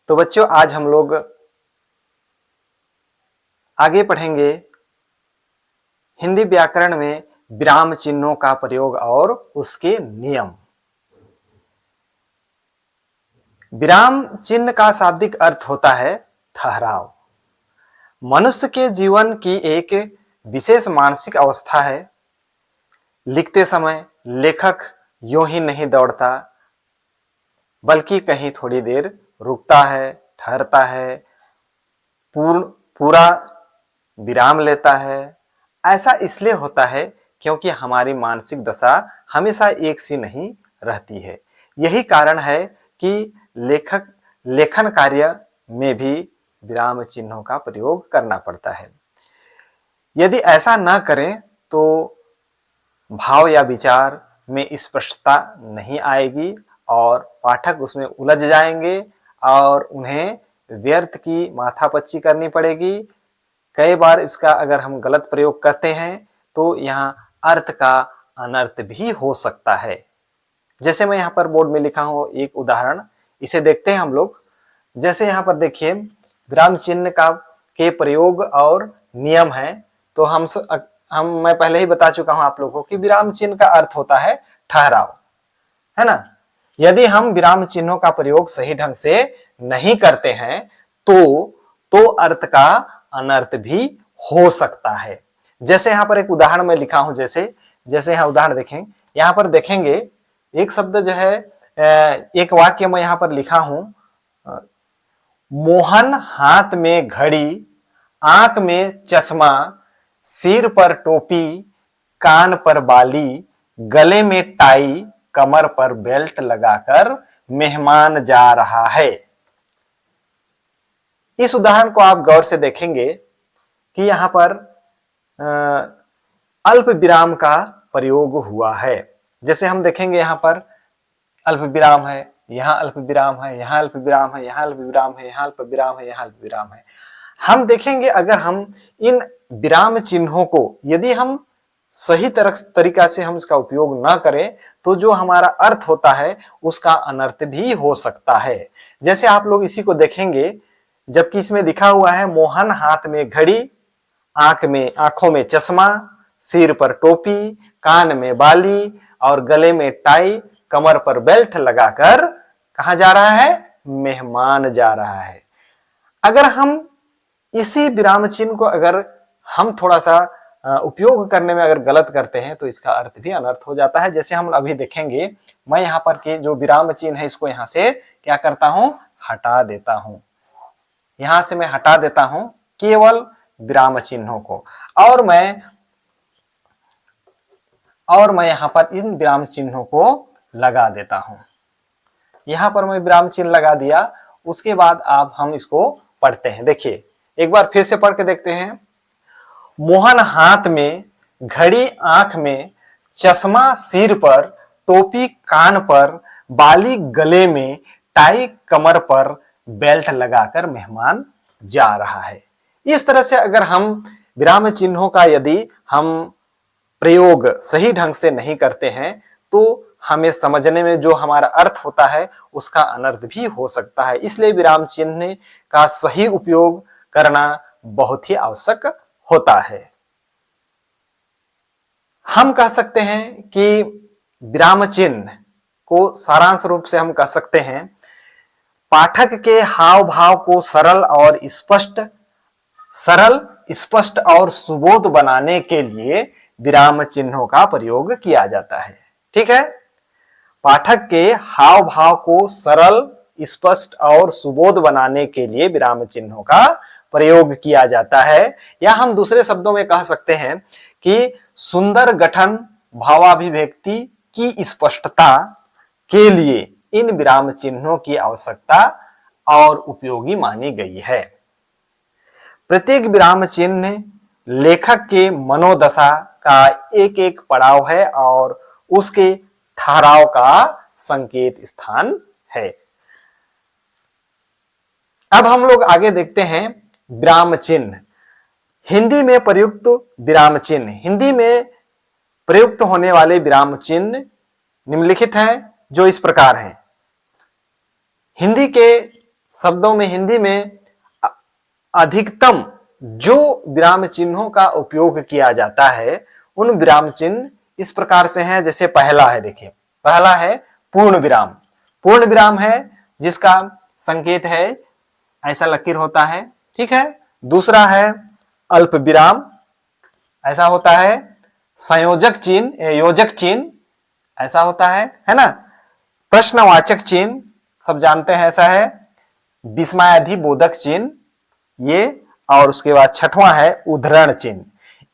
तो बच्चों आज हम लोग आगे पढ़ेंगे हिंदी व्याकरण में विराम चिन्हों का प्रयोग और उसके नियम। विराम चिन्ह का शाब्दिक अर्थ होता है ठहराव। मनुष्य के जीवन की एक विशेष मानसिक अवस्था है। लिखते समय लेखक यूं ही नहीं दौड़ता, बल्कि कहीं थोड़ी देर रुकता है, ठहरता है, पूरा विराम लेता है। ऐसा इसलिए होता है क्योंकि हमारी मानसिक दशा हमेशा एक सी नहीं रहती है। यही कारण है कि लेखन कार्य में भी विराम चिन्हों का प्रयोग करना पड़ता है। यदि ऐसा न करें तो भाव या विचार में स्पष्टता नहीं आएगी और पाठक उसमें उलझ जाएंगे और उन्हें व्यर्थ की माथापच्ची करनी पड़ेगी। कई बार इसका अगर हम गलत प्रयोग करते हैं तो यहाँ अर्थ का अनर्थ भी हो सकता है। जैसे मैं यहाँ पर बोर्ड में लिखा हूं एक उदाहरण, इसे देखते हैं हम लोग। जैसे यहाँ पर देखिए विराम चिन्ह के प्रयोग और नियम है। तो मैं पहले ही बता चुका हूं आप लोगों को कि विराम चिन्ह का अर्थ होता है ठहराव, है ना। यदि हम विराम चिन्हों का प्रयोग सही ढंग से नहीं करते हैं तो अर्थ का अनर्थ भी हो सकता है। जैसे यहाँ पर एक उदाहरण में लिखा हूं, जैसे यहाँ उदाहरण देखें, यहाँ पर देखेंगे एक शब्द जो है, एक वाक्य में यहाँ पर लिखा हूं, मोहन हाथ में घड़ी, आंख में चश्मा, सिर पर टोपी, कान पर बाली, गले में टाई, कमर पर बेल्ट लगाकर मेहमान जा रहा है। इस उदाहरण को आप गौर से देखेंगे कि यहां पर अल्प विराम का प्रयोग हुआ है। जैसे हम देखेंगे यहां पर अल्प विराम है, यहां अल्प विराम है, यहां अल्प विराम है, यहां अल्प विराम है, यहां अल्प विराम है, यहां अल्प विराम है। हम देखेंगे अगर हम इन विराम चिन्हों को यदि हम सही तरीका से हम इसका उपयोग ना करें तो जो हमारा अर्थ होता है उसका अनर्थ भी हो सकता है। जैसे आप लोग इसी को देखेंगे, जबकि इसमें लिखा हुआ है मोहन हाथ में घड़ी, आंखों में चश्मा, सिर पर टोपी, कान में बाली और गले में टाई, कमर पर बेल्ट लगाकर कहां जा रहा है? मेहमान जा रहा है। अगर हम इसी विराम चिन्ह को अगर हम थोड़ा सा उपयोग करने में अगर गलत करते हैं तो इसका अर्थ भी अनर्थ हो जाता है। जैसे हम अभी देखेंगे, मैं यहाँ पर के जो विराम चिन्ह है इसको यहाँ से क्या करता हूं? हटा देता हूं। यहां से मैं हटा देता हूं केवल विराम चिन्हों को, और मैं यहां पर इन विराम चिन्हों को लगा देता हूं। यहां पर मैं विराम चिन्ह लगा दिया, उसके बाद आप हम इसको पढ़ते हैं। देखिए एक बार फिर से पढ़ के देखते हैं। मोहन हाथ में घड़ी, आंख में चश्मा, सिर पर टोपी, कान पर बाली, गले में टाई, कमर पर बेल्ट लगाकर मेहमान जा रहा है। इस तरह से अगर हम विराम चिन्हों का यदि हम प्रयोग सही ढंग से नहीं करते हैं तो हमें समझने में जो हमारा अर्थ होता है उसका अनर्थ भी हो सकता है। इसलिए विराम चिन्ह का सही उपयोग करना बहुत ही आवश्यक होता है। हम कह सकते हैं कि विराम चिन्ह को सारांश रूप से हम कह सकते हैं, पाठक के हाव भाव को सरल, स्पष्ट और सुबोध बनाने के लिए विराम चिन्हों का प्रयोग किया जाता है। ठीक है, पाठक के हाव भाव को सरल, स्पष्ट और सुबोध बनाने के लिए विराम चिन्हों का प्रयोग किया जाता है। या हम दूसरे शब्दों में कह सकते हैं कि सुंदर गठन भावाभिव्यक्ति की स्पष्टता के लिए इन विराम चिन्हों की आवश्यकता और उपयोगी मानी गई है। प्रत्येक विराम चिन्ह लेखक के मनोदशा का एक एक पड़ाव है और उसके ठहराव का संकेत स्थान है। अब हम लोग आगे देखते हैं विराम चिन्ह। हिंदी में प्रयुक्त विराम चिन्ह। हिंदी में प्रयुक्त होने वाले विराम चिन्ह निम्नलिखित हैं, जो इस प्रकार हैं। हिंदी के शब्दों में हिंदी में अधिकतम जो विराम चिन्हों का उपयोग किया जाता है उन विराम चिन्ह इस प्रकार से हैं। जैसे पहला है, देखिए पहला है पूर्ण विराम। पूर्ण विराम है जिसका संकेत है ऐसा लकीर होता है, ठीक है। दूसरा है अल्प विराम, ऐसा होता है। संयोजक चिन्ह, योजक चिन्ह ऐसा होता है ना। प्रश्नवाचक चिन्ह सब जानते हैं ऐसा है। विस्मयादि बोधक चिन्ह ये, और उसके बाद छठवां है उद्धरण चिन्ह।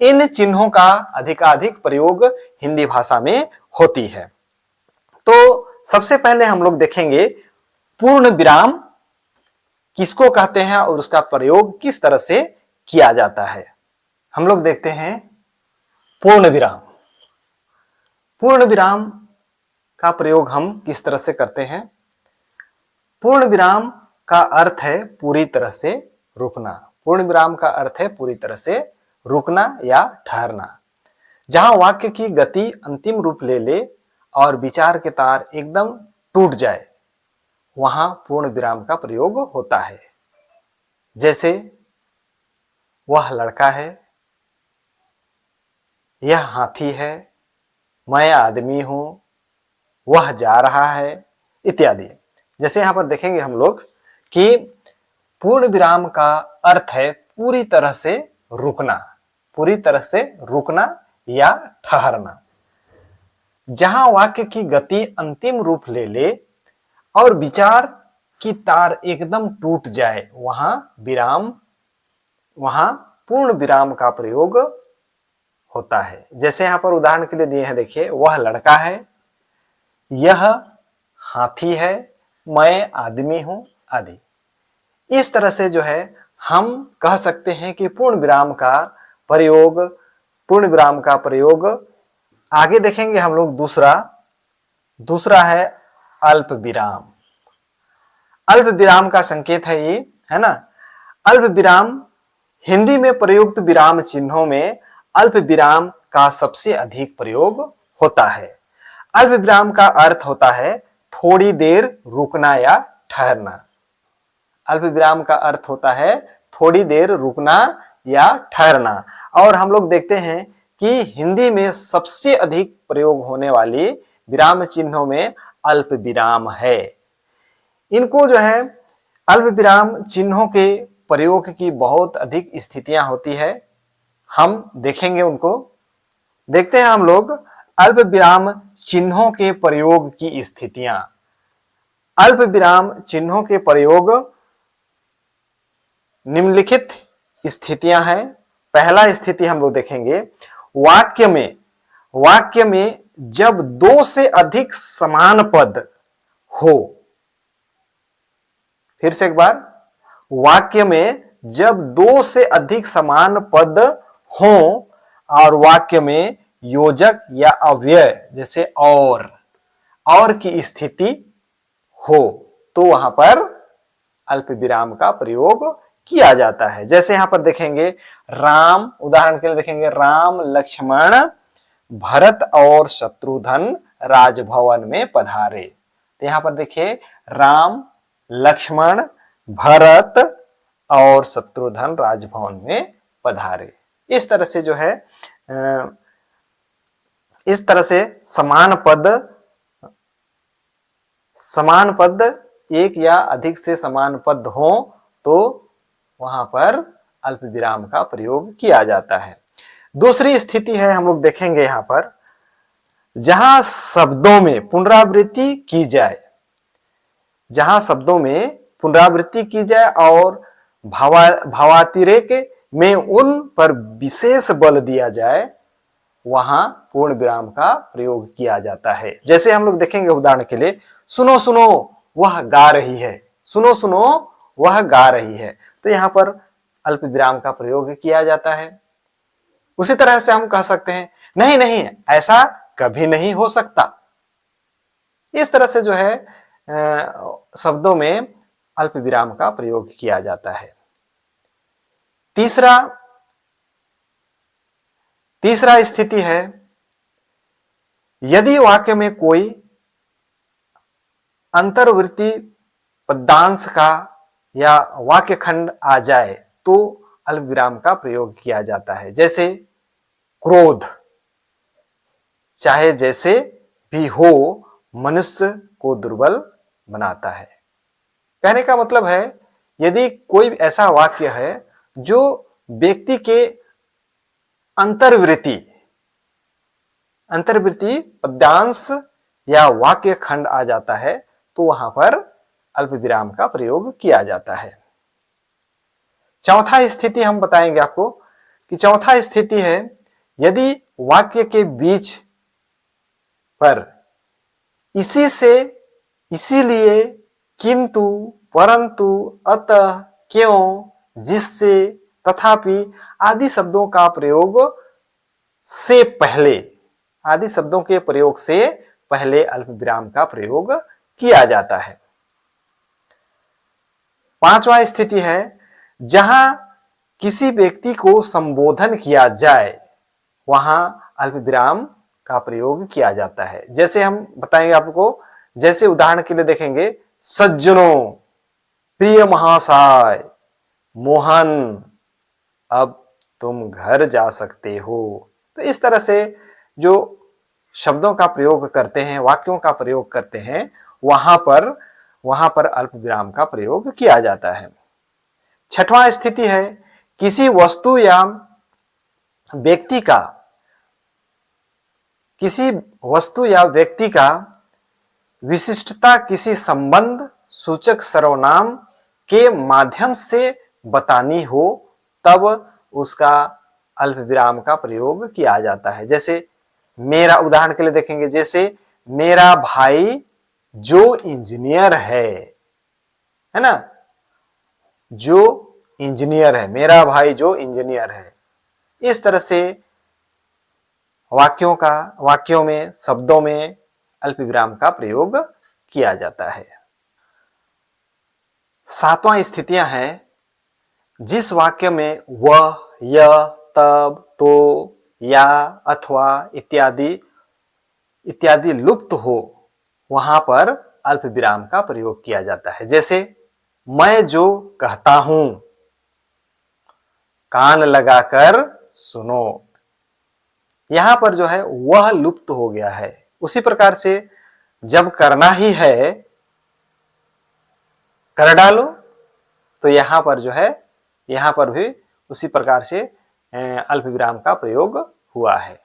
इन चिन्हों का अधिकाधिक प्रयोग हिंदी भाषा में होती है। तो सबसे पहले हम लोग देखेंगे पूर्ण विराम किसको कहते हैं और उसका प्रयोग किस तरह से किया जाता है। हम लोग देखते हैं पूर्ण विराम। पूर्ण विराम का प्रयोग हम किस तरह से करते हैं। पूर्ण विराम का अर्थ है पूरी तरह से रुकना। पूर्ण विराम का अर्थ है पूरी तरह से रुकना या ठहरना। जहां वाक्य की गति अंतिम रूप ले ले और विचार के तार एकदम टूट जाए, वहां पूर्ण विराम का प्रयोग होता है। जैसे वह लड़का है, यह हाथी है, मैं आदमी हूं, वह जा रहा है, इत्यादि। जैसे यहां पर देखेंगे हम लोग कि पूर्ण विराम का अर्थ है पूरी तरह से रुकना, पूरी तरह से रुकना या ठहरना। जहां वाक्य की गति अंतिम रूप ले ले और विचार की तार एकदम टूट जाए, वहां पूर्ण विराम का प्रयोग होता है। जैसे यहां पर उदाहरण के लिए दिए हैं, देखिए वह लड़का है, यह हाथी है, मैं आदमी हूं, आदि। इस तरह से जो है हम कह सकते हैं कि पूर्ण विराम का प्रयोग आगे देखेंगे हम लोग। दूसरा है अल्प विराम। अल्प विराम का संकेत है ये, है ना। अल्प विराम हिंदी में प्रयुक्त विराम चिन्हों में अल्प विराम का सबसे अधिक प्रयोग होता है। अल्प विराम का अर्थ होता है थोड़ी देर रुकना या ठहरना। अल्प विराम का अर्थ होता है थोड़ी देर रुकना या ठहरना। और हम लोग देखते हैं कि हिंदी में सबसे अधिक प्रयोग होने वाली विराम चिन्हों में अल्प विराम है। इनको जो है अल्प विराम चिन्हों के प्रयोग की बहुत अधिक स्थितियां होती है, हम देखेंगे उनको। देखते हैं हम लोग अल्प विराम चिन्हों के प्रयोग की स्थितियां। अल्प विराम चिन्हों के प्रयोग निम्नलिखित स्थितियां हैं। पहला स्थिति हम लोग देखेंगे, वाक्य में जब दो से अधिक समान पद हो। फिर से एक बार, वाक्य में जब दो से अधिक समान पद हो और वाक्य में योजक या अव्यय जैसे और की स्थिति हो, तो वहां पर अल्प विराम का प्रयोग किया जाता है। जैसे यहां पर देखेंगे राम, उदाहरण के लिए देखेंगे राम लक्ष्मण भरत और शत्रुघ्न राजभवन में पधारे। तो यहां पर देखिए राम लक्ष्मण भरत और शत्रुघ्न राजभवन में पधारे। इस तरह से जो है इस तरह से समान पद एक या अधिक से समान पद हो तो वहां पर अल्प विराम का प्रयोग किया जाता है। दूसरी स्थिति है, हम लोग देखेंगे यहां पर, जहां शब्दों में पुनरावृत्ति की जाए। जहां शब्दों में पुनरावृत्ति की जाए और भावातिरेक में उन पर विशेष बल दिया जाए, वहां पूर्ण विराम का प्रयोग किया जाता है। जैसे हम लोग देखेंगे उदाहरण के लिए, सुनो सुनो वह गा रही है, सुनो सुनो वह गा रही है। तो यहां पर अल्प विराम का प्रयोग किया जाता है। उसी तरह से हम कह सकते हैं नहीं नहीं ऐसा कभी नहीं हो सकता। इस तरह से जो है शब्दों में अल्प विराम का प्रयोग किया जाता है। तीसरा स्थिति है, यदि वाक्य में कोई अंतर्वृत्ति पदांश का या वाक्य खंड आ जाए तो अल्प विराम का प्रयोग किया जाता है। जैसे क्रोध, चाहे जैसे भी हो मनुष्य को दुर्बल बनाता है। कहने का मतलब है, यदि कोई ऐसा वाक्य है जो व्यक्ति के अंतर्वृत्ति पद्यांश या वाक्य खंड आ जाता है तो वहां पर अल्प विराम का प्रयोग किया जाता है। चौथा स्थिति हम बताएंगे आपको कि चौथा स्थिति है, यदि वाक्य के बीच पर इसी से, इसीलिए, किंतु, परंतु, अतः, क्यों, जिससे, तथापि आदि शब्दों का प्रयोग से पहले, आदि शब्दों के प्रयोग से पहले अल्प विराम का प्रयोग किया जाता है। पांचवा स्थिति है, जहां किसी व्यक्ति को संबोधन किया जाए वहां अल्प विराम का प्रयोग किया जाता है। जैसे हम बताएंगे आपको, जैसे उदाहरण के लिए देखेंगे, सज्जनों, प्रिय महाशय, मोहन, अब तुम घर जा सकते हो। तो इस तरह से जो शब्दों का प्रयोग करते हैं, वाक्यों का प्रयोग करते हैं, वहां पर अल्प विराम का प्रयोग किया जाता है। छठवां स्थिति है, किसी वस्तु या व्यक्ति का विशिष्टता किसी संबंध सूचक सर्वनाम के माध्यम से बतानी हो तब उसका अल्प विराम का प्रयोग किया जाता है। जैसे मेरा, उदाहरण के लिए देखेंगे, जैसे मेरा भाई जो इंजीनियर है ना, जो इंजीनियर है, मेरा भाई जो इंजीनियर है। इस तरह से वाक्यों में, शब्दों में अल्प विराम का प्रयोग किया जाता है। सातवां स्थितियां हैं, जिस वाक्य में वह, यह, तब, तो, या, अथवा इत्यादि लुप्त हो वहां पर अल्प विराम का प्रयोग किया जाता है। जैसे मैं जो कहता हूं, कान लगाकर सुनो, यहां पर जो है वह लुप्त हो गया है। उसी प्रकार से जब करना ही है कर डालो, तो यहां पर जो है, यहां पर भी उसी प्रकार से अल्प विराम का प्रयोग हुआ है।